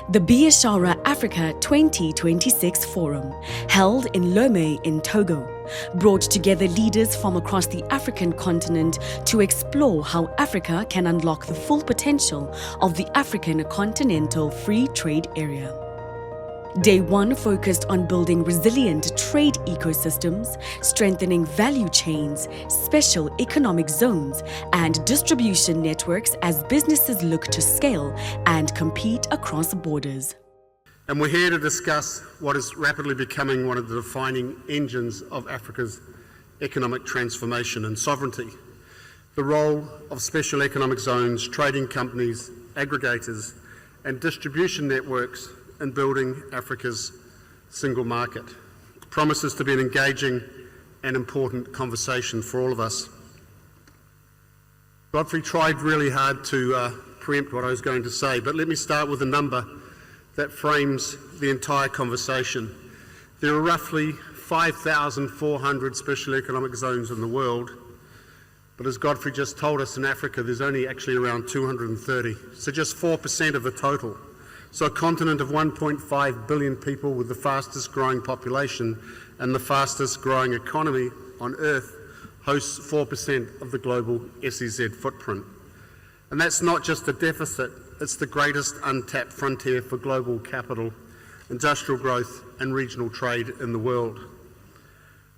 the Biashara Afrika 2026 Forum, held in Lomé in Togo, brought together leaders from across the African continent to explore how Africa can unlock the full potential of the African Continental Free Trade Area. Day 1 focused on building resilient trade ecosystems, strengthening value chains, special economic zones, and distribution networks as businesses look to scale and compete across borders. And we're here to discuss what is rapidly becoming one of the defining engines of Africa's economic transformation and sovereignty: the role of special economic zones, trading companies, aggregators, and distribution networks in building Africa's single market. It promises to be an engaging and important conversation for all of us. Godfrey tried really hard to preempt what I was going to say, but let me start with a number that frames the entire conversation. There are roughly 5,400 special economic zones in the world, but as Godfrey just told us, in Africa there's only actually around 230, so just 4% of the total. So a continent of 1.5 billion people with the fastest growing population and the fastest growing economy on Earth hosts 4% of the global SEZ footprint. And that's not just a deficit, it's the greatest untapped frontier for global capital, industrial growth and regional trade in the world.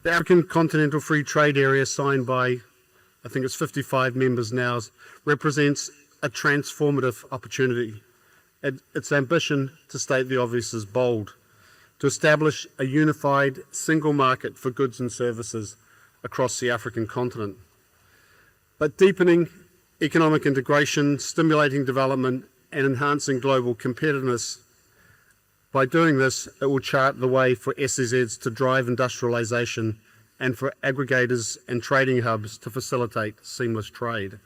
The African Continental Free Trade Area, signed by, I think it's 55 members now, represents a transformative opportunity. Its ambition, to state the obvious, is bold: to establish a unified single market for goods and services across the African continent. But deepening economic integration, stimulating development and enhancing global competitiveness. By doing this, it will chart the way for SEZs to drive industrialisation and for aggregators and trading hubs to facilitate seamless trade.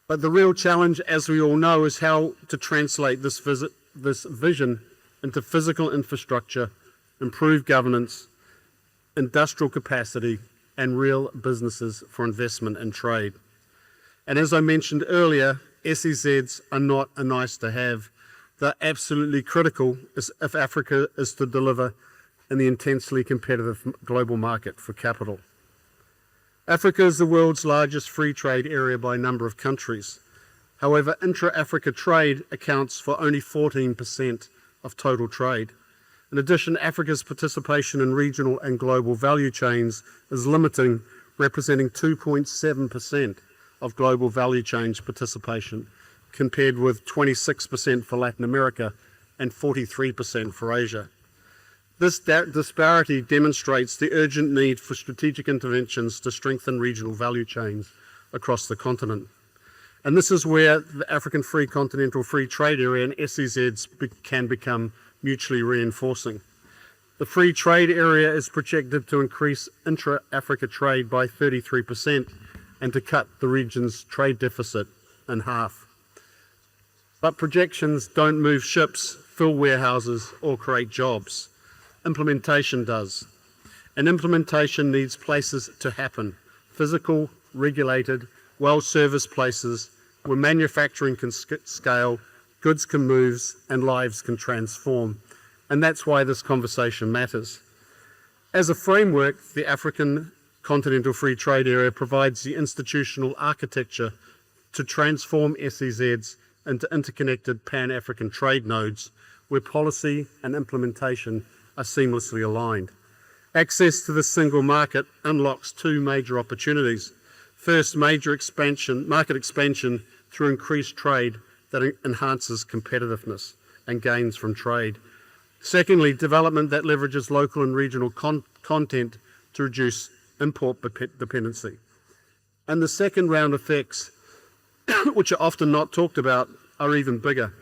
But the real challenge, as we all know, is how to translate this vision into physical infrastructure, improved governance, industrial capacity, and real businesses for investment and trade. And as I mentioned earlier, SEZs are not a nice to have. They're absolutely critical if Africa is to deliver in the intensely competitive global market for capital. Africa is the world's largest free trade area by number of countries. However, intra-Africa trade accounts for only 14% of total trade. In addition, Africa's participation in regional and global value chains is limiting, representing 2.7% of global value chains participation, compared with 26% for Latin America and 43% for Asia. This disparity demonstrates the urgent need for strategic interventions to strengthen regional value chains across the continent. And this is where the African Continental Free Trade Area and SEZs can become mutually reinforcing. The free trade area is projected to increase intra-Africa trade by 33% and to cut the region's trade deficit in half. But projections don't move ships, fill warehouses, or create jobs. Implementation does. And implementation needs places to happen: physical, regulated, well-serviced places where manufacturing can scale, goods can move, and lives can transform. And that's why this conversation matters. As a framework, the African Continental Free Trade Area provides the institutional architecture to transform SEZs into interconnected Pan-African trade nodes where policy and implementation are seamlessly aligned. Access to the single market unlocks two major opportunities. First, market expansion through increased trade that enhances competitiveness and gains from trade. Secondly, development that leverages local and regional content to reduce import dependency. And the second round effects, which are often not talked about, are even bigger.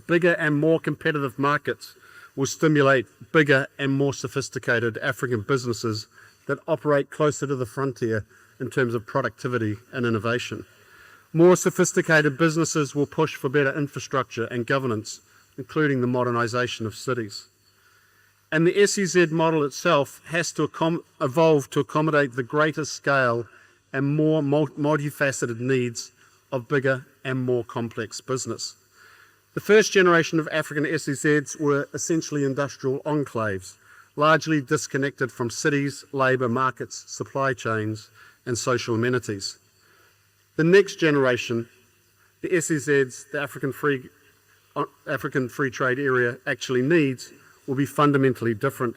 Bigger and more competitive markets will stimulate bigger and more sophisticated African businesses that operate closer to the frontier in terms of productivity and innovation. More sophisticated businesses will push for better infrastructure and governance, including the modernisation of cities. And the SEZ model itself has to evolve to accommodate the greater scale and more multifaceted needs of bigger and more complex business. The first generation of African SEZs were essentially industrial enclaves, largely disconnected from cities, labour markets, supply chains and social amenities. The next generation, the SEZs, the African Free Trade Area actually needs, will be fundamentally different.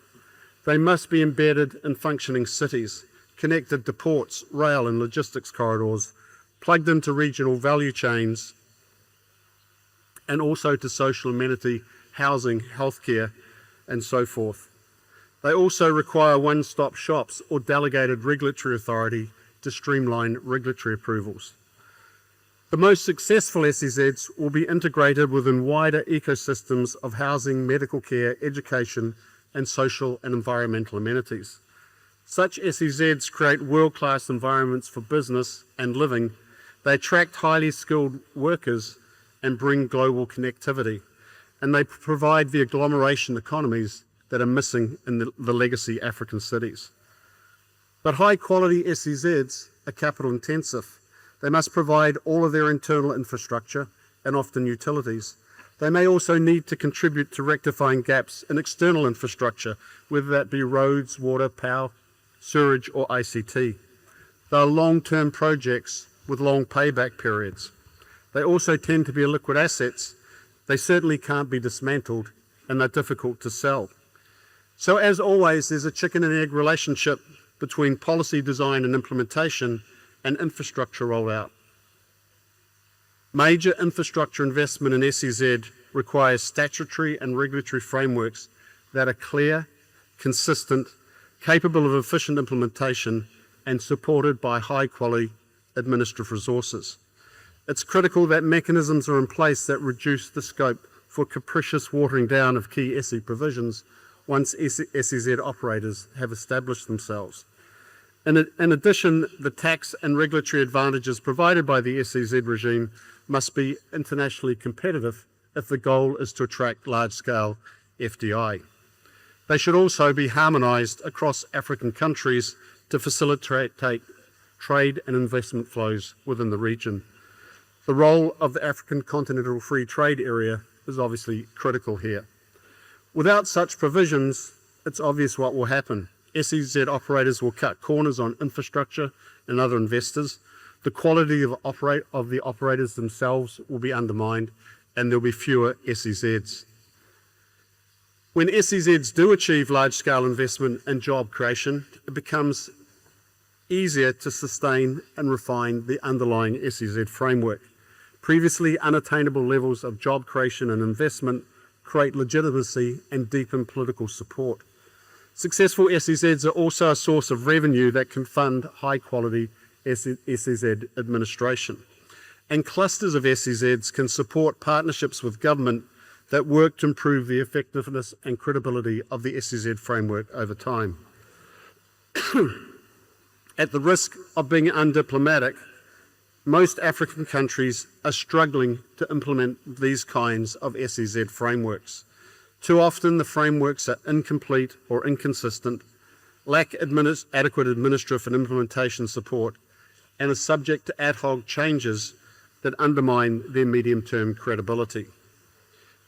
They must be embedded in functioning cities, connected to ports, rail and logistics corridors, plugged into regional value chains, and also to social amenity, housing, healthcare, and so forth. They also require one-stop shops or delegated regulatory authority to streamline regulatory approvals. The most successful SEZs will be integrated within wider ecosystems of housing, medical care, education, and social and environmental amenities. Such SEZs create world-class environments for business and living. They attract highly skilled workers and bring global connectivity. And they provide the agglomeration economies that are missing in the legacy African cities. But high-quality SEZs are capital intensive. They must provide all of their internal infrastructure and often utilities. They may also need to contribute to rectifying gaps in external infrastructure, whether that be roads, water, power, sewerage or ICT. They are long-term projects with long payback periods. They also tend to be liquid assets. They certainly can't be dismantled and they're difficult to sell. So as always, there's a chicken and egg relationship between policy design and implementation and infrastructure rollout. Major infrastructure investment in SEZ requires statutory and regulatory frameworks that are clear, consistent, capable of efficient implementation and supported by high-quality administrative resources. It's critical that mechanisms are in place that reduce the scope for capricious watering down of key SE provisions once SEZ operators have established themselves. In addition, the tax and regulatory advantages provided by the SEZ regime must be internationally competitive if the goal is to attract large-scale FDI. They should also be harmonised across African countries to facilitate trade and investment flows within the region. The role of the African Continental Free Trade Area is obviously critical here. Without such provisions, it's obvious what will happen. SEZ operators will cut corners on infrastructure and other investors. The quality of the operators themselves will be undermined and there will be fewer SEZs. When SEZs do achieve large-scale investment and job creation, it becomes easier to sustain and refine the underlying SEZ framework. Previously unattainable levels of job creation and investment create legitimacy and deepen political support. Successful SEZs are also a source of revenue that can fund high-quality SEZ administration. And clusters of SEZs can support partnerships with government that work to improve the effectiveness and credibility of the SEZ framework over time. At the risk of being undiplomatic, most African countries are struggling to implement these kinds of SEZ frameworks. Too often the frameworks are incomplete or inconsistent, lack adequate administrative and implementation support, and are subject to ad hoc changes that undermine their medium-term credibility.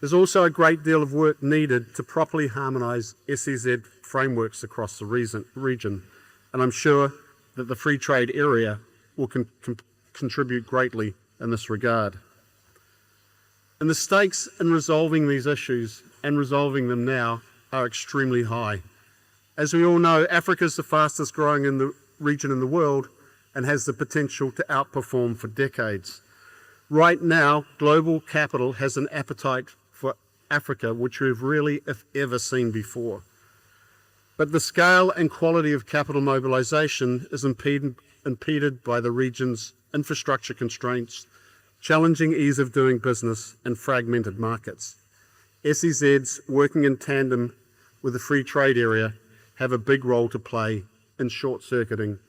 There's also a great deal of work needed to properly harmonise SEZ frameworks across the region, and I'm sure that the free trade area will contribute greatly in this regard. And the stakes in resolving these issues and resolving them now are extremely high. As we all know, Africa is the fastest growing region in the world and has the potential to outperform for decades. Right now, global capital has an appetite for Africa which we've really, if ever, seen before. But the scale and quality of capital mobilisation is impeded by the region's infrastructure constraints, challenging ease of doing business and fragmented markets. SEZs working in tandem with the free trade area have a big role to play in short-circuiting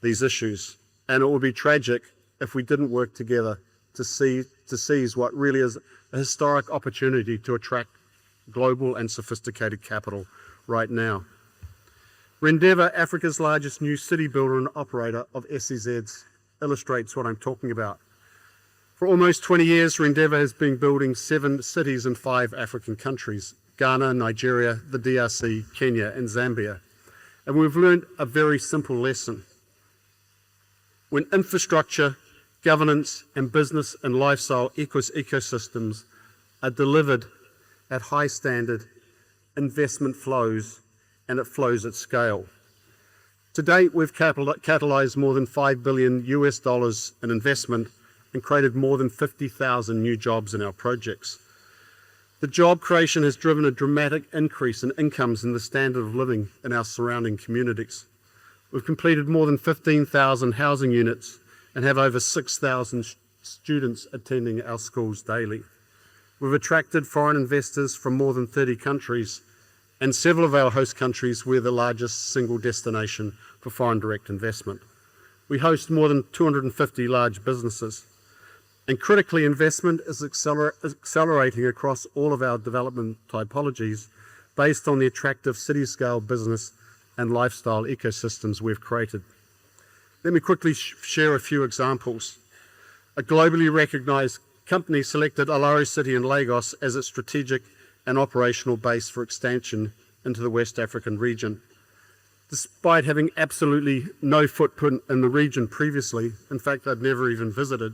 these issues, and it would be tragic if we didn't work together to seize what really is a historic opportunity to attract global and sophisticated capital right now. Rendezvous, Africa's largest new city builder and operator of SEZs, illustrates what I'm talking about. For almost 20 years, Rendeavour has been building 7 cities in 5 African countries: Ghana, Nigeria, the DRC, Kenya, and Zambia. And we've learned a very simple lesson. When infrastructure, governance, and business and lifestyle ecosystems are delivered at high standard, investment flows, and it flows at scale. To date, we've catalyzed more than $5 billion in investment and created more than 50,000 new jobs in our projects. The job creation has driven a dramatic increase in incomes and the standard of living in our surrounding communities. We've completed more than 15,000 housing units and have over 6,000 students attending our schools daily. We've attracted foreign investors from more than 30 countries, and several of our host countries we're the largest single destination for foreign direct investment. We host more than 250 large businesses. And critically, investment is accelerating across all of our development typologies based on the attractive city-scale business and lifestyle ecosystems we've created. Let me quickly share a few examples. A globally recognized company selected Alaro City in Lagos as its strategic and operational base for expansion into the West African region. Despite having absolutely no footprint in the region previously, in fact, I'd never even visited,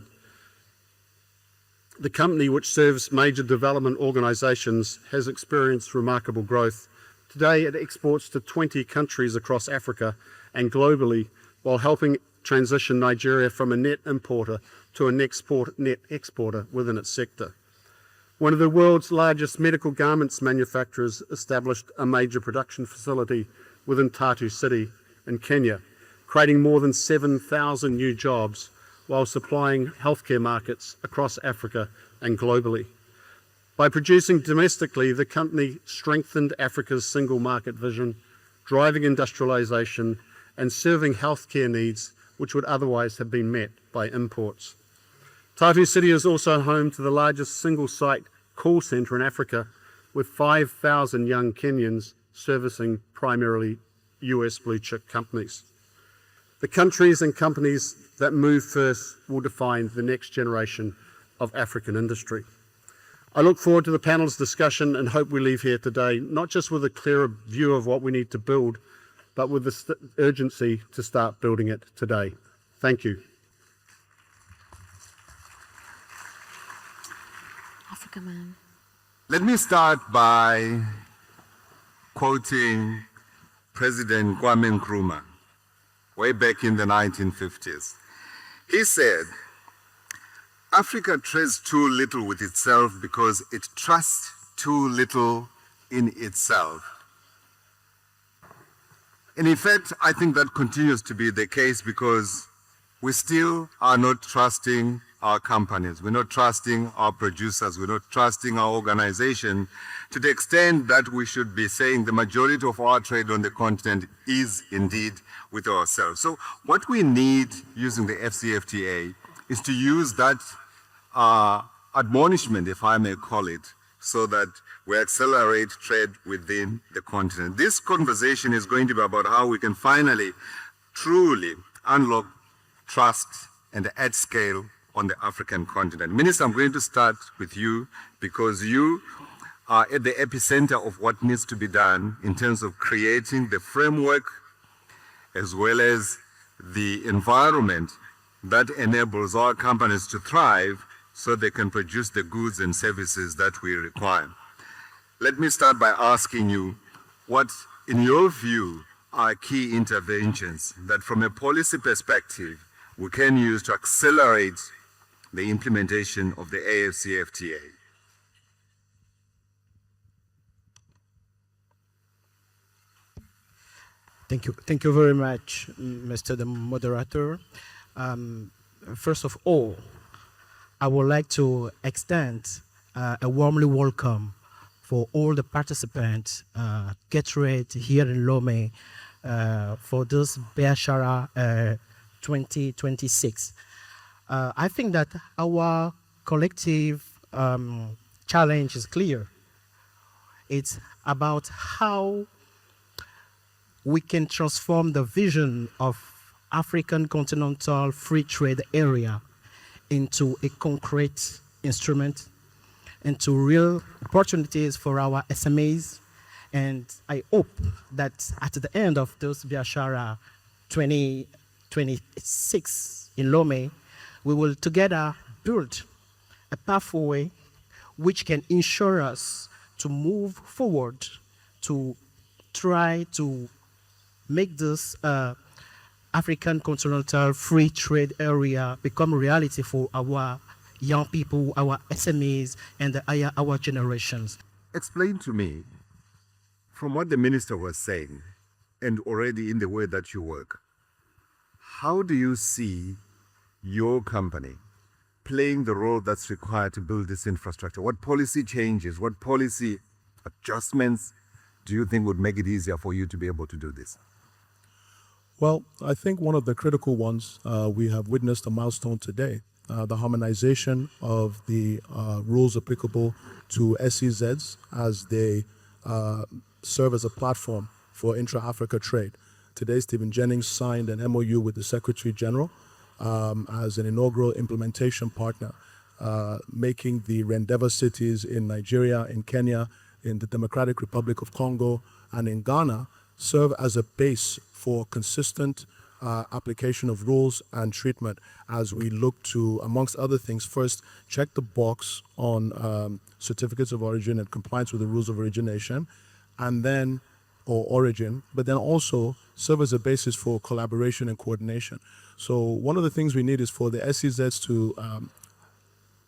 the company, which serves major development organizations, has experienced remarkable growth. Today, it exports to 20 countries across Africa and globally, while helping transition Nigeria from a net importer to a net exporter within its sector. One of the world's largest medical garments manufacturers established a major production facility within Tatu City in Kenya, creating more than 7,000 new jobs while supplying healthcare markets across Africa and globally. By producing domestically, the company strengthened Africa's single market vision, driving industrialization and serving healthcare needs which would otherwise have been met by imports. Tatu City is also home to the largest single-site call centre in Africa, with 5,000 young Kenyans servicing primarily US blue-chip companies. The countries and companies that move first will define the next generation of African industry. I look forward to the panel's discussion and hope we leave here today not just with a clearer view of what we need to build, but with the urgency to start building it today. Thank you. Africa man. Let me start by quoting President Kwame Nkrumah way back in the 1950s. He said, "Africa trades too little with itself because it trusts too little in itself." And in fact, I think that continues to be the case because we still are not trusting our companies. We're not trusting our producers. We're not trusting our organization to the extent that we should be saying the majority of our trade on the continent is indeed with ourselves. So what we need using the AfCFTA is to use that admonishment, if I may call it, so that we accelerate trade within the continent. This conversation is going to be about how we can finally, truly unlock trust and at scale on the African continent. Minister, I'm going to start with you because you are at the epicenter of what needs to be done in terms of creating the framework as well as the environment that enables our companies to thrive so they can produce the goods and services that we require. Let me start by asking you what, in your view, are key interventions that from a policy perspective we can use to accelerate the implementation of the AfCFTA. Thank you very much, Mr. the Moderator. First of all, I would like to extend a warmly welcome for all the participants get ready here in Lomé for this Biashara 2026. I think that our collective challenge is clear. It's about how we can transform the vision of African continental free trade area into a concrete instrument, into real opportunities for our SMEs. And I hope that at the end of those Biashara 2026 in Lome, we will together build a pathway which can ensure us to move forward to try to make this African continental free trade area become a reality for our young people, our SMEs, and our generations. Explain to me, from what the minister was saying, and already in the way that you work, how do you see your company playing the role that's required to build this infrastructure? What policy changes, what policy adjustments do you think would make it easier for you to be able to do this? Well, I think one of the critical ones, we have witnessed a milestone today, the harmonization of the rules applicable to SEZs as they serve as a platform for intra-Africa trade. Today, Stephen Jennings signed an MOU with the Secretary General as an inaugural implementation partner, making the Rendever cities in Nigeria, in Kenya, in the Democratic Republic of Congo, and in Ghana serve as a base for consistent application of rules and treatment as we look to, amongst other things, first check the box on certificates of origin and compliance with the rules of origination, and then, or origin, but then also serve as a basis for collaboration and coordination. So one of the things we need is for the SEZs to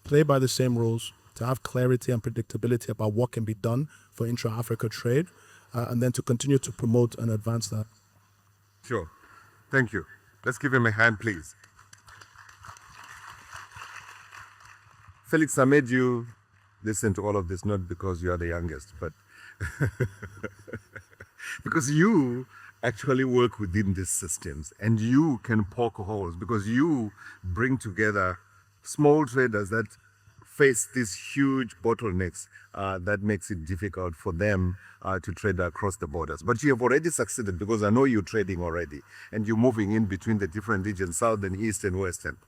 play by the same rules, to have clarity and predictability about what can be done for intra-Africa trade, and then to continue to promote and advance that. Sure. Thank you. Let's give him a hand, please. Felix, I made you listen to all of this, not because you are the youngest, but because you actually work within these systems and you can poke holes, because you bring together small traders that face these huge bottlenecks that makes it difficult for them to trade across the borders. But you have already succeeded, because I know you're trading already and you're moving in between the different regions, southern, eastern, western.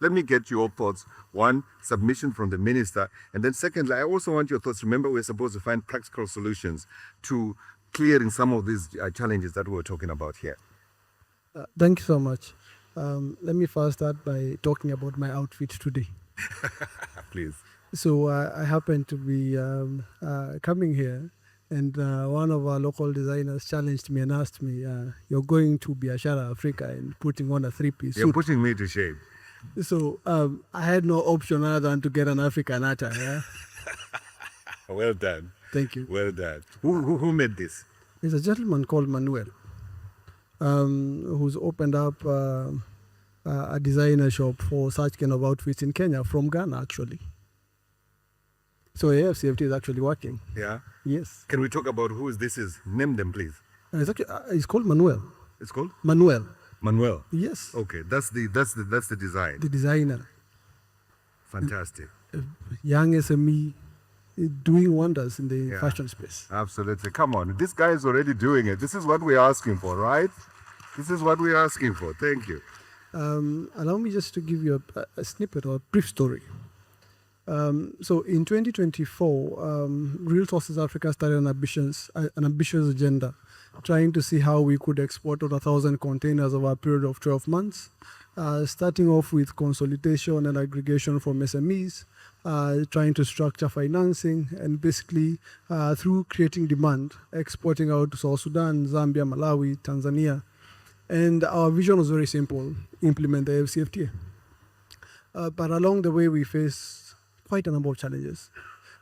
Let me get your thoughts. One, submission from the minister. And then secondly, I also want your thoughts. Remember, we're supposed to find practical solutions to clearing some of these challenges that we're talking about here. Thank you so much. Let me first start by talking about my outfit today. Please. So I happen to be coming here, and one of our local designers challenged me and asked me, you're going to Biashara Afrika and putting on a three-piece suit. You're putting me to shame. So I had no option other than to get an African attire. Yeah? Well done. Thank you. Well done. Who made this? There's a gentleman called Manuel who's opened up a designer shop for such kind of outfits in Kenya, from Ghana, actually. So AfCFTA is actually working. Yeah? Yes. Can we talk about who this is? Name them, please. It's called Manuel. It's called? Manuel. Manuel. Yes. Okay, that's the design. The designer. Fantastic. Young SME, doing wonders in the fashion space. Absolutely. Come on. This guy is already doing it. This is what we're asking for, right? This is what we're asking for. Thank you. Allow me just to give you a snippet or a brief story. So in 2024, Real Sources Africa started an ambitious agenda, trying to see how we could export over 1,000 containers over a period of 12 months, starting off with consolidation and aggregation from SMEs, trying to structure financing, and basically through creating demand, exporting out to South Sudan, Zambia, Malawi, Tanzania. And our vision was very simple: implement the AfCFTA. But along the way, we faced quite a number of challenges.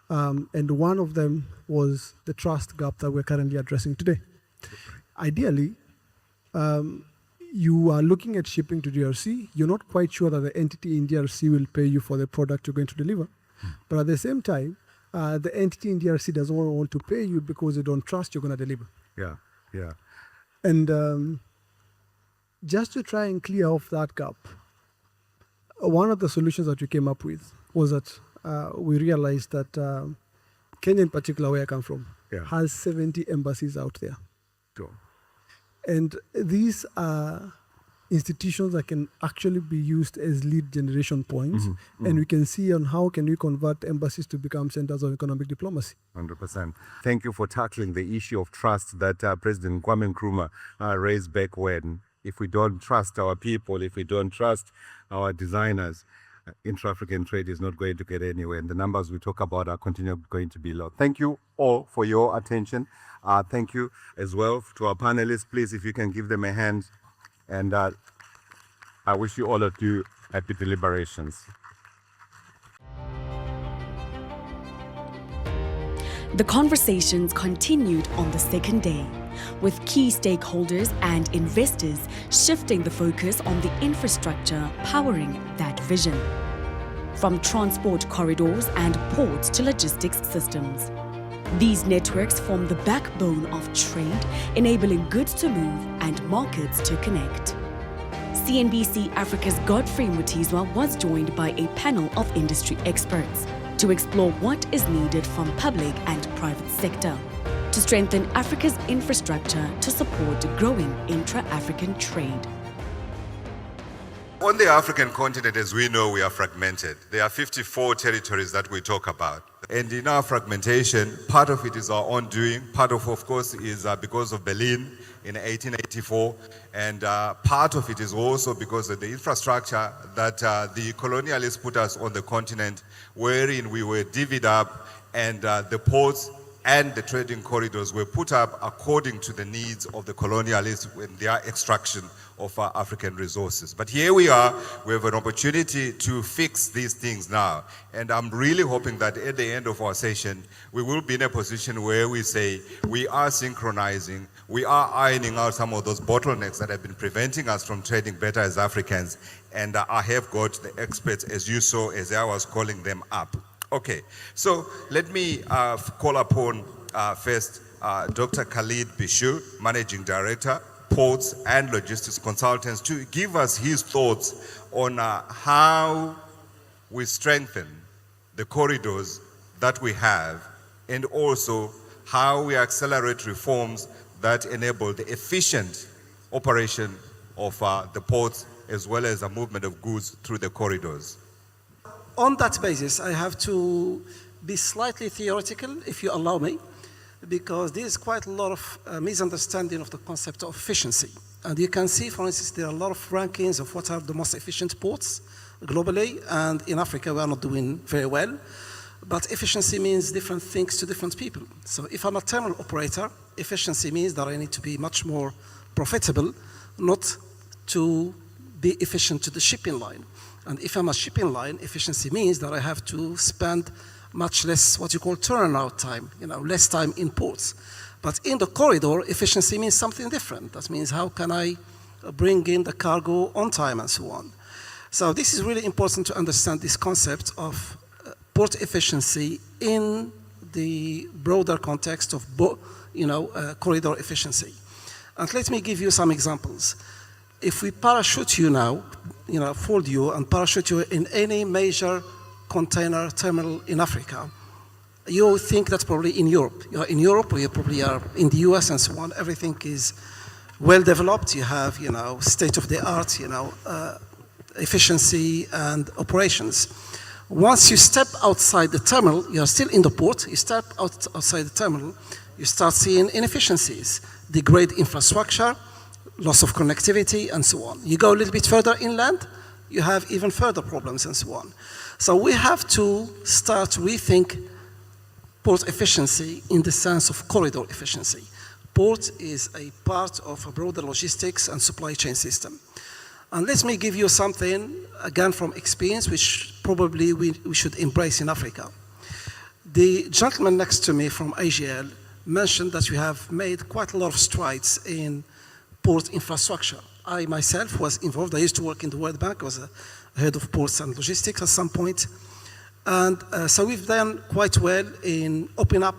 And one of them was the trust gap that we're currently addressing today. Ideally, you are looking at shipping to DRC. You're not quite sure that the entity in DRC will pay you for the product you're going to deliver. But at the same time, the entity in DRC doesn't want to pay you because they don't trust you're going to deliver. Yeah, yeah. And just to try and clear off that gap, one of the solutions that we came up with was that we realized that Kenya, in particular, where I come from, has 70 embassies out there. Sure. And these are institutions that can actually be used as lead generation points, and we can see on how can we convert embassies to become centers of economic diplomacy. 100%. Thank you for tackling the issue of trust that President Kwame Nkrumah raised back when. If we don't trust our people, if we don't trust our designers, intra-African trade is not going to get anywhere, and the numbers we talk about are going to be low. Thank you all for your attention. Thank you as well to our panelists. Please, if you can give them a hand, and I wish you all of you happy deliberations. The conversations continued on the second day, with key stakeholders and investors shifting the focus on the infrastructure powering that vision. From transport corridors and ports to logistics systems. These networks form the backbone of trade, enabling goods to move and markets to connect. CNBC Africa's Godfrey Mutizwa was joined by a panel of industry experts to explore what is needed from public and private sector to strengthen Africa's infrastructure to support growing intra-African trade. On the African continent, as we know, we are fragmented. There are 54 territories that we talk about. And in our fragmentation, part of it is our own doing. Part of course, is because of Berlin in 1884. And part of it is also because of the infrastructure that the colonialists put us on the continent, wherein we were divvied up, and the ports and the trading corridors were put up according to the needs of the colonialists in their extraction of African resources. But here we are, we have an opportunity to fix these things now. And I'm really hoping that at the end of our session, we will be in a position where we say we are synchronizing, we are ironing out some of those bottlenecks that have been preventing us from trading better as Africans. And I have got the experts, as you saw, as I was calling them up. Okay, so let me call upon first Dr. Khalid Bishu, Managing Director, Ports and Logistics Consultants, to give us his thoughts on how we strengthen the corridors that we have, and also how we accelerate reforms that enable the efficient operation of the ports as well as the movement of goods through the corridors. On that basis, I have to be slightly theoretical, if you allow me, because there is quite a lot of misunderstanding of the concept of efficiency. And you can see, for instance, there are a lot of rankings of what are the most efficient ports globally, and in Africa we are not doing very well. But efficiency means different things to different people. So if I'm a terminal operator, efficiency means that I need to be much more profitable, not to be efficient to the shipping line. And if I'm a shipping line, efficiency means that I have to spend much less what you call turnaround time, less time in ports. But in the corridor, efficiency means something different. That means how can I bring in the cargo on time and so on. So this is really important to understand this concept of port efficiency in the broader context of corridor efficiency. And let me give you some examples. If we parachute you now, fold you and parachute you in any major container terminal in Africa, you think that's probably in Europe. You're in Europe, or you probably are in the US and so on. Everything is well developed. You have, state-of-the-art, efficiency and operations. Once you step outside the terminal, you're still in the port, you step outside the terminal, you start seeing inefficiencies, degrade infrastructure, loss of connectivity, and so on. You go a little bit further inland, you have even further problems, and so on. So we have to start to rethink port efficiency in the sense of corridor efficiency. Port is a part of a broader logistics and supply chain system. And let me give you something, again from experience, which probably we should embrace in Africa. The gentleman next to me from AGL mentioned that we have made quite a lot of strides in port infrastructure. I myself was involved. I used to work in the World Bank. I was a head of ports and logistics at some point. And so we've done quite well in opening up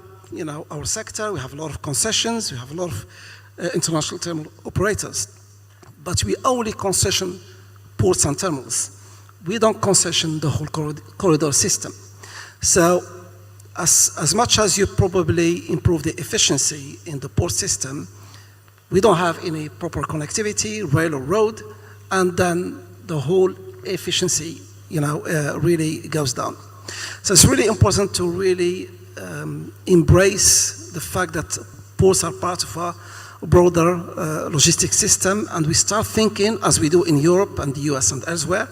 our sector. We have a lot of concessions. We have a lot of international terminal operators. But we only concession ports and terminals. We don't concession the whole corridor system. So as much as you probably improve the efficiency in the port system, we don't have any proper connectivity, rail or road, and then the whole efficiency, really goes down. So it's really important to really embrace the fact that ports are part of a broader logistics system, and we start thinking, as we do in Europe and the US and elsewhere,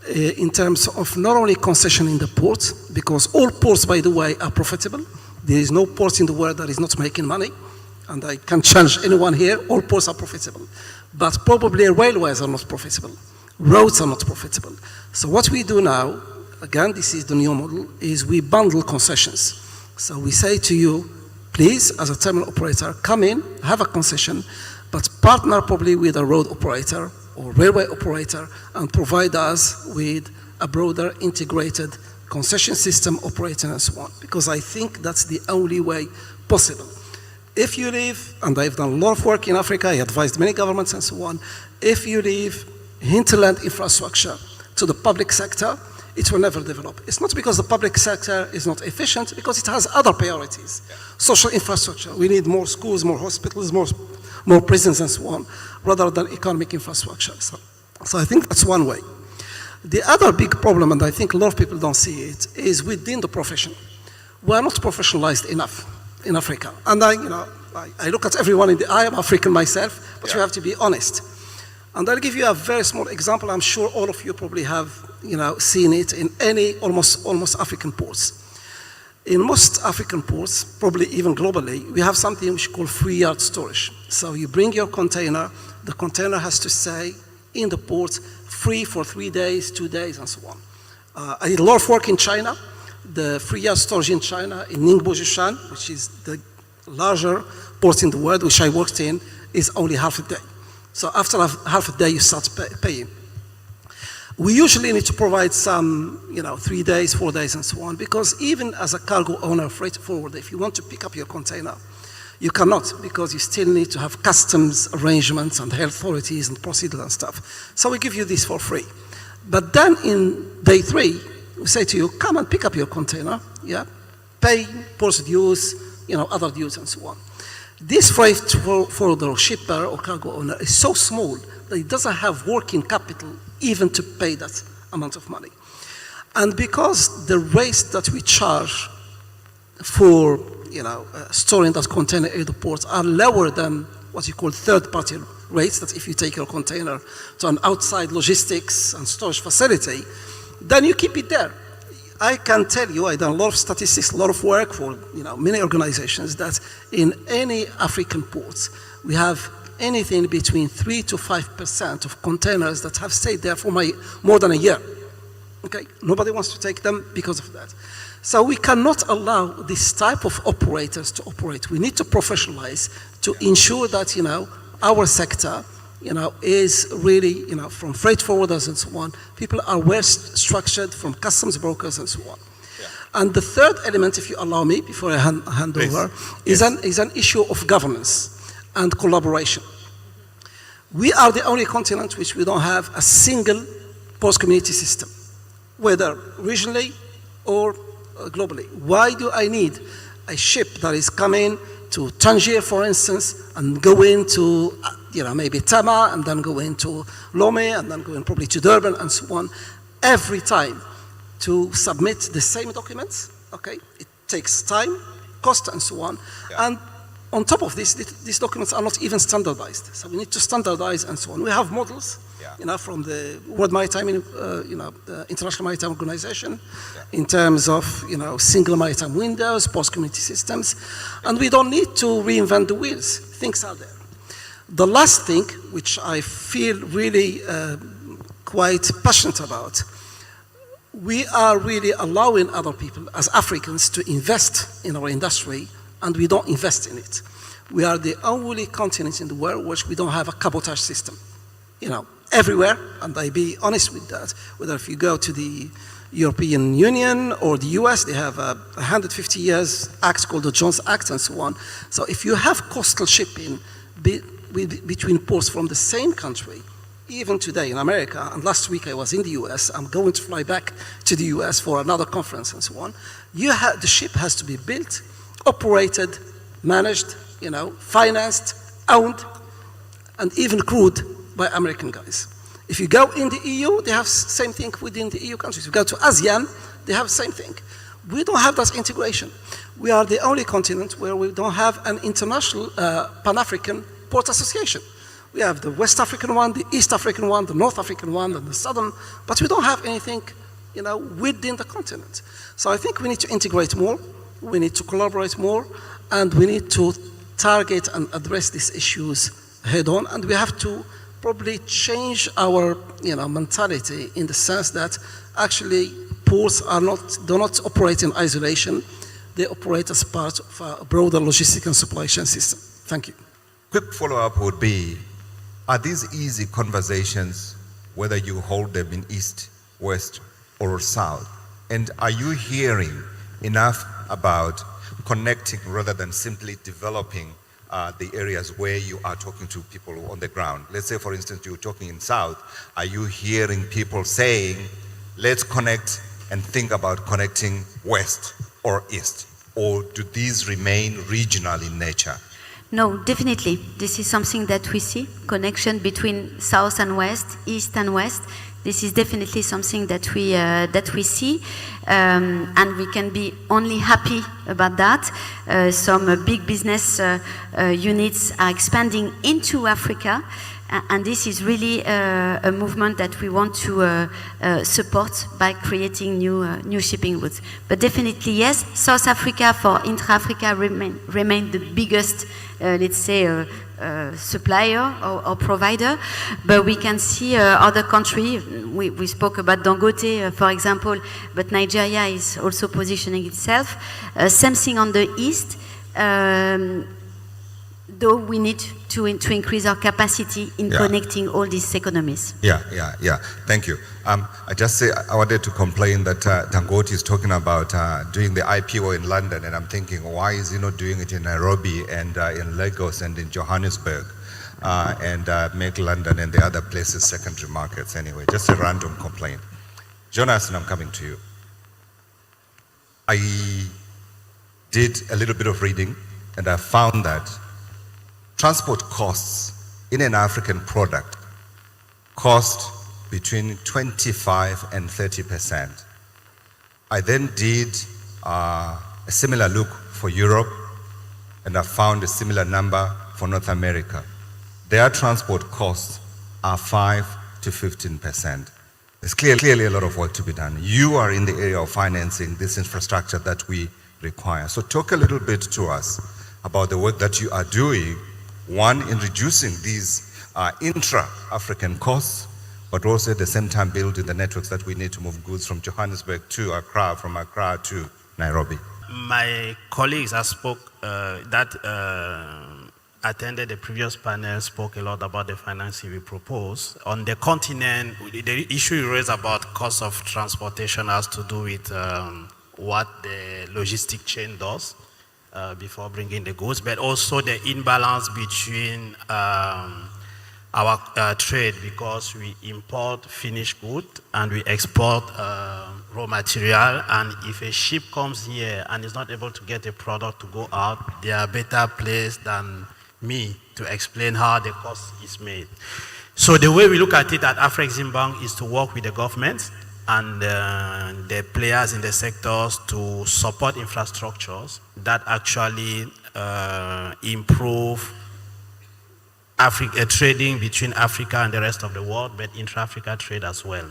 in terms of not only concession in the port, because all ports, by the way, are profitable. There is no port in the world that is not making money, and I can't challenge anyone here, all ports are profitable. But probably railways are not profitable, roads are not profitable. So what we do now, again, this is the new model, is we bundle concessions. So we say to you, please, as a terminal operator, come in, have a concession, but partner probably with a road operator or railway operator and provide us with a broader integrated concession system operating and so on, because I think that's the only way possible. If you leave, and I've done a lot of work in Africa, I advised many governments and so on, if you leave hinterland infrastructure to the public sector, it will never develop. It's not because the public sector is not efficient, because it has other priorities. Yeah. Social infrastructure, we need more schools, more hospitals, more prisons and so on, rather than economic infrastructure. So I think that's one way. The other big problem, and I think a lot of people don't see it, is within the profession. We are not professionalized enough in Africa. And I look at everyone I am African myself, but you have to be honest. And I'll give you a very small example. I'm sure all of you probably have seen it in almost African ports. In most African ports, probably even globally, we have something which we call free yard storage. So you bring your container, the container has to stay in the port free for 3 days, 2 days, and so on. I did a lot of work in China. The free yard storage in China, in Ningbo Zhoushan, which is the larger port in the world, which I worked in, is only half a day. So after half a day, you start paying. We usually need to provide some, 3 days, 4 days, and so on, because even as a cargo owner, freight forwarder, if you want to pick up your container, you cannot, because you still need to have customs arrangements and health authorities and procedures and stuff. So we give you this for free. But then in day 3, we say to you, come and pick up your container, pay port dues, other dues and so on. This freight forwarder, shipper or cargo owner is so small that it doesn't have working capital even to pay that amount of money. And because the rates that we charge for storing that container at the port are lower than what you call third-party rates, that if you take your container to an outside logistics and storage facility, then you keep it there. I can tell you, I've done a lot of statistics, a lot of work for many organizations, that in any African ports, we have anything between 3 to 5% of containers that have stayed there for more than a year. Okay, nobody wants to take them because of that. So we cannot allow this type of operators to operate. We need to professionalize to ensure that our sector is really, from freight forwarders and so on, people are well structured, from customs brokers and so on. Yeah. And the third element, if you allow me, before I hand over, is an issue of governance and collaboration. We are the only continent which we don't have a single post-community system, whether regionally or globally. Why do I need a ship that is coming to Tangier, for instance, and go into maybe Tama, and then go into Lomé, and then go in probably to Durban, and so on, every time to submit the same documents? Okay, it takes time, cost, and so on. Yeah. And on top of this, these documents are not even standardized. So we need to standardize and so on. We have models, from the World Maritime, the International Maritime Organization, in terms of, single maritime windows, post-community systems, and we don't need to reinvent the wheels. Things are there. The last thing, which I feel really quite passionate about, we are really allowing other people, as Africans, to invest in our industry, and we don't invest in it. We are the only continent in the world which we don't have a cabotage system. Everywhere, and I be honest with that, whether if you go to the European Union or the US, they have a 150 years act called the Jones Act and so on. So if you have coastal shipping between ports from the same country, even today in America, and last week I was in the US, I'm going to fly back to the US for another conference and so on, the ship has to be built, operated, managed, financed, owned, and even crewed by American guys. If you go in the EU, they have same thing within the EU countries. If you go to ASEAN, they have the same thing. We don't have that integration. We are the only continent where we don't have an international Pan-African port association. We have the West African one, the East African one, the North African one, and the Southern, but we don't have anything, within the continent. So I think we need to integrate more, we need to collaborate more, and we need to target and address these issues head on, and we have to probably change our, mentality in the sense that actually ports do not operate in isolation. They operate as part of a broader logistic and supply chain system. Thank you. Quick follow-up would be, are these easy conversations, whether you hold them in East, West, or South? And are you hearing enough about connecting rather than simply developing the areas where you are talking to people on the ground? Let's say, for instance, you're talking in South. Are you hearing people saying, let's connect and think about connecting West or East? Or do these remain regional in nature? No, definitely. This is something that we see, connection between South and West, East and West. This is definitely something that we see, and we can be only happy about that. Some big business units are expanding into Africa, and this is really a movement that we want to support by creating new shipping routes. But definitely, yes, South Africa for intra-Africa remain the biggest, let's say, supplier or provider, but we can see other countries. We spoke about Dangote, for example, but Nigeria is also positioning itself. Same thing on the east, though we need to increase our capacity in connecting all these economies. Yeah. Thank you. I wanted to complain that Dangote is talking about doing the IPO in London, and I'm thinking, why is he not doing it in Nairobi and in Lagos and in Johannesburg, and make London and the other places secondary markets anyway? Just a random complaint. Jonas, I'm coming to you. I did a little bit of reading, and I found that transport costs in an African product cost between 25 and 30%. I then did a similar look for Europe, and I found a similar number for North America. Their transport costs are 5 to 15%. There's clearly a lot of work to be done. You are in the area of financing this infrastructure that we require. So talk a little bit to us about the work that you are doing, one, in reducing these intra-African costs, but also at the same time building the networks that we need to move goods from Johannesburg to Accra, from Accra to Nairobi. My colleagues attended the previous panel spoke a lot about the financing we propose. On the continent, the issue you raised about cost of transportation has to do with what the logistic chain does before bringing the goods, but also the imbalance between our trade, because we import finished goods and we export raw material, and if a ship comes here and is not able to get a product to go out, they are better placed than me to explain how the cost is made. So the way we look at it at Afreximbank is to work with the government and the players in the sectors to support infrastructures that actually improve trading between Africa and the rest of the world, but intra-Africa trade as well.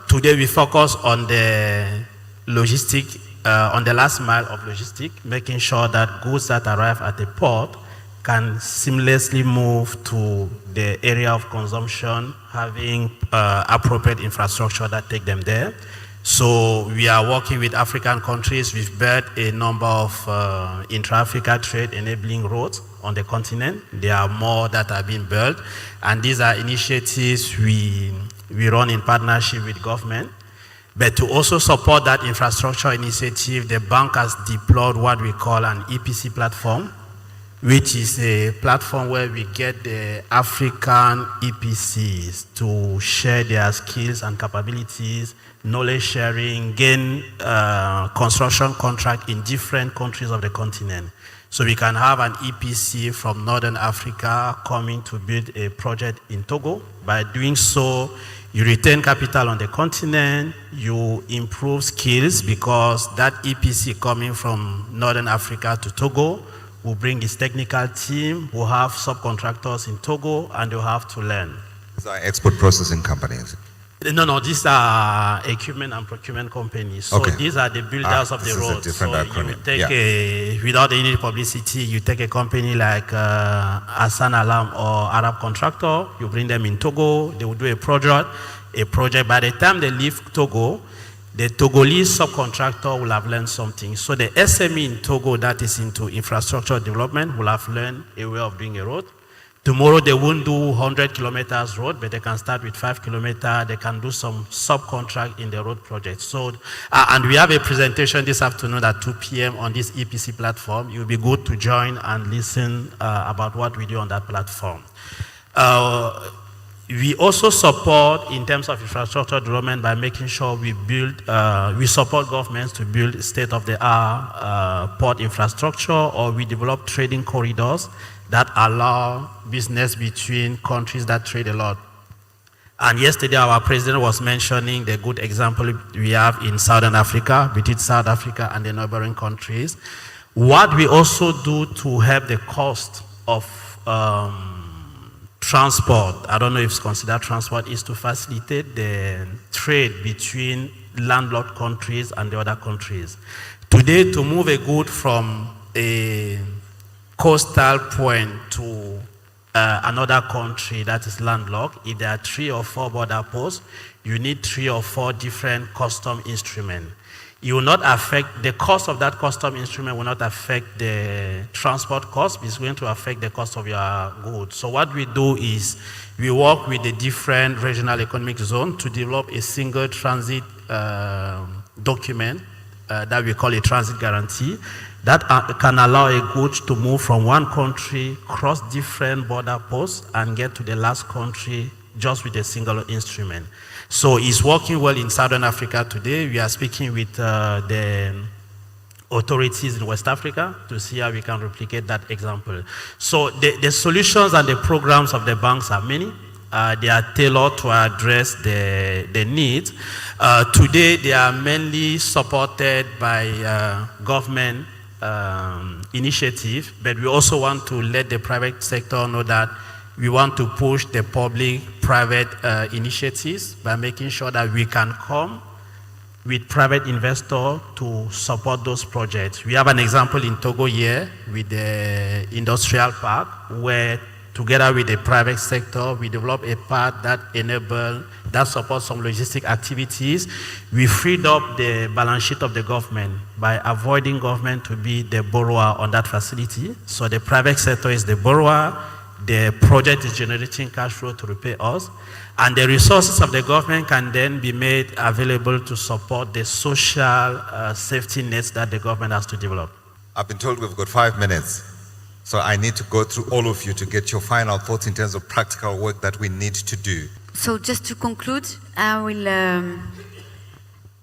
Today we focus on the logistic, on the last mile of logistic, making sure that goods that arrive at the port can seamlessly move to the area of consumption, having appropriate infrastructure that take them there. So we are working with African countries. We've built a number of intra-Africa trade enabling roads on the continent. There are more that are being built, and these are initiatives we run in partnership with government. But to also support that infrastructure initiative, the bank has deployed what we call an EPC platform, which is a platform where we get the African EPCs to share their skills and capabilities, knowledge sharing, gain construction contract in different countries of the continent. So we can have an EPC from Northern Africa coming to build a project in Togo. By doing so, you retain capital on the continent, you improve skills because that EPC coming from Northern Africa to Togo will bring its technical team, will have subcontractors in Togo, and they'll have to learn. These are export processing companies. No, these are equipment and procurement companies. So these are the builders of the roads. So you take without any publicity, you take a company like Hassan Alam or Arab Contractor, you bring them in Togo, they will do a project. By the time they leave Togo, the Togolese subcontractor will have learned something. So the SME in Togo that is into infrastructure development will have learned a way of doing a road. Tomorrow they won't do 100 kilometers road, but they can start with 5 kilometers. They can do some subcontract in the road project. So, and we have a presentation this afternoon at 2 p.m. on this EPC platform. It will be good to join and listen about what we do on that platform. We also support in terms of infrastructure development by making sure we build, we support governments to build state-of-the-art port infrastructure, or we develop trading corridors that allow business between countries that trade a lot. And yesterday our president was mentioning the good example we have in Southern Africa, between South Africa and the neighboring countries. What we also do to help the cost of transport, I don't know if it's considered transport, is to facilitate the trade between landlocked countries and the other countries. Today, to move a good from a coastal point to another country that is landlocked, if there are 3 or 4 border posts, you need 3 or 4 different custom instruments. It will not affect, the cost of that custom instrument will not affect the transport cost, it's going to affect the cost of your goods. So what we do is we work with the different regional economic zones to develop a single transit document that we call a transit guarantee that can allow a goods to move from one country, cross different border posts, and get to the last country just with a single instrument. So it's working well in Southern Africa today. We are speaking with the authorities in West Africa to see how we can replicate that example. So the solutions and the programs of the banks are many. They are tailored to address the needs. Today, they are mainly supported by government initiative, but we also want to let the private sector know that we want to push the public-private initiatives by making sure that we can come with private investors to support those projects. We have an example in Togo here with the industrial park, where together with the private sector, we develop a part that supports some logistic activities. We freed up the balance sheet of the government by avoiding government to be the borrower on that facility. So the private sector is the borrower, the project is generating cash flow to repay us, and the resources of the government can then be made available to support the social safety nets that the government has to develop. I've been told we've got 5 minutes. So I need to go through all of you to get your final thoughts in terms of practical work that we need to do. So just to conclude, I will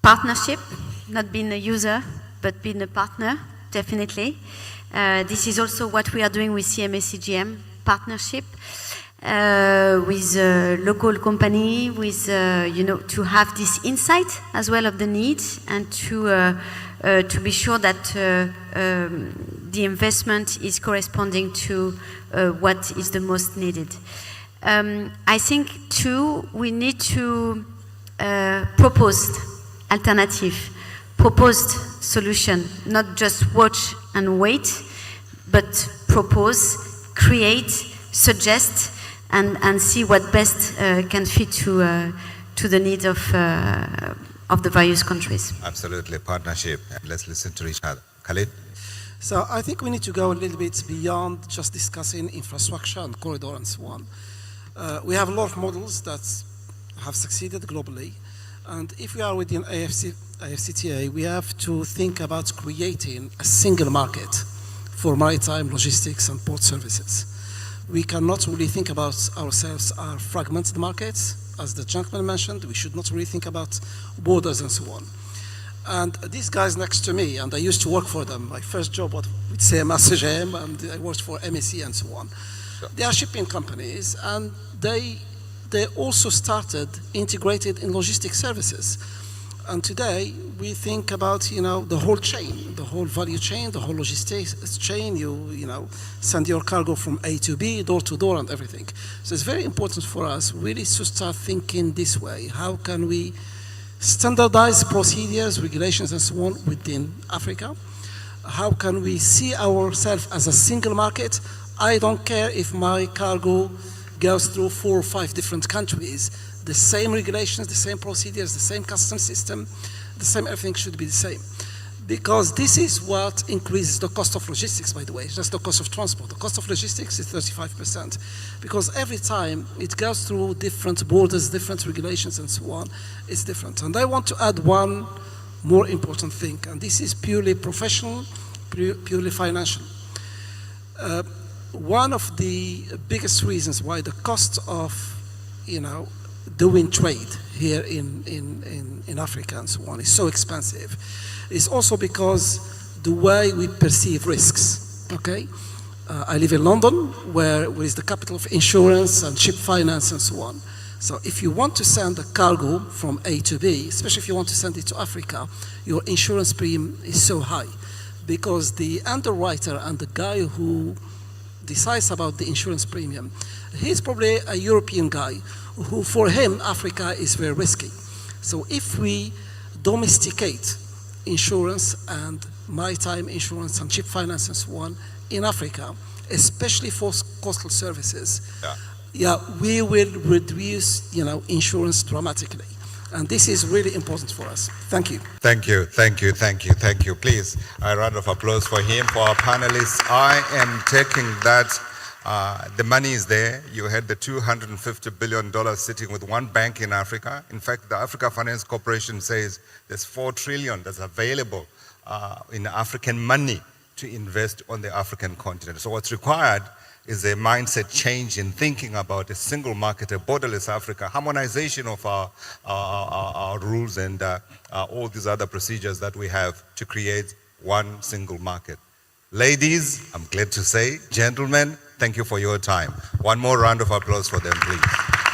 partnership, not being a user, but being a partner, definitely. This is also what we are doing with CMA-CGM, partnership with a local company, with, to have this insight as well of the needs, and to be sure that the investment is corresponding to what is the most needed. I think too, we need to propose alternative, proposed solution, not just watch and wait, but propose, create, suggest, and see what best can fit to the needs of the various countries. Absolutely, partnership. Let's listen to Richard. Khalid? So I think we need to go a little bit beyond just discussing infrastructure and corridor and so on. We have a lot of models that have succeeded globally, and if we are within AfCFTA, we have to think about creating a single market for maritime logistics and port services. We cannot really think about ourselves as fragmented markets. As the gentleman mentioned, we should not really think about borders and so on. And these guys next to me, and I used to work for them, my first job was with CMA CGM, and I worked for MSC and so on. Sure. They are shipping companies, and they also started integrated in logistics services. And today, we think about, the whole chain, the whole value chain, the whole logistics chain. You send your cargo from A to B, door to door, and everything. So it's very important for us really to start thinking this way. How can we standardize procedures, regulations, and so on within Africa? How can we see ourselves as a single market? I don't care if my cargo goes through 4 or 5 different countries. The same regulations, the same procedures, the same customs system, the same everything should be the same. Because this is what increases the cost of logistics, by the way, just the cost of transport. The cost of logistics is 35%. Because every time it goes through different borders, different regulations, and so on, it's different. And I want to add one more important thing, and this is purely professional, purely financial. One of the biggest reasons why the cost of, doing trade here in Africa and so on is so expensive is also because the way we perceive risks, okay? I live in London, where is the capital of insurance and ship finance and so on. So if you want to send a cargo from A to B, especially if you want to send it to Africa, your insurance premium is so high because the underwriter and the guy who decides about the insurance premium, he's probably a European guy who, for him, Africa is very risky. So if we domesticate insurance and maritime insurance and ship finance and so on in Africa, especially for coastal services, we will reduce, insurance dramatically. And this is really important for us. Thank you. Thank you, thank you, thank you, thank you. Please, a round of applause for him, for our panelists. I am taking that the money is there. You had the $250 billion sitting with one bank in Africa. In fact, the Africa Finance Corporation says there's $4 trillion that's available in African money to invest on the African continent. So what's required is a mindset change in thinking about a single market, a borderless Africa, harmonization of our rules and all these other procedures that we have to create one single market. Ladies, I'm glad to say, gentlemen, thank you for your time. One more round of applause for them, please.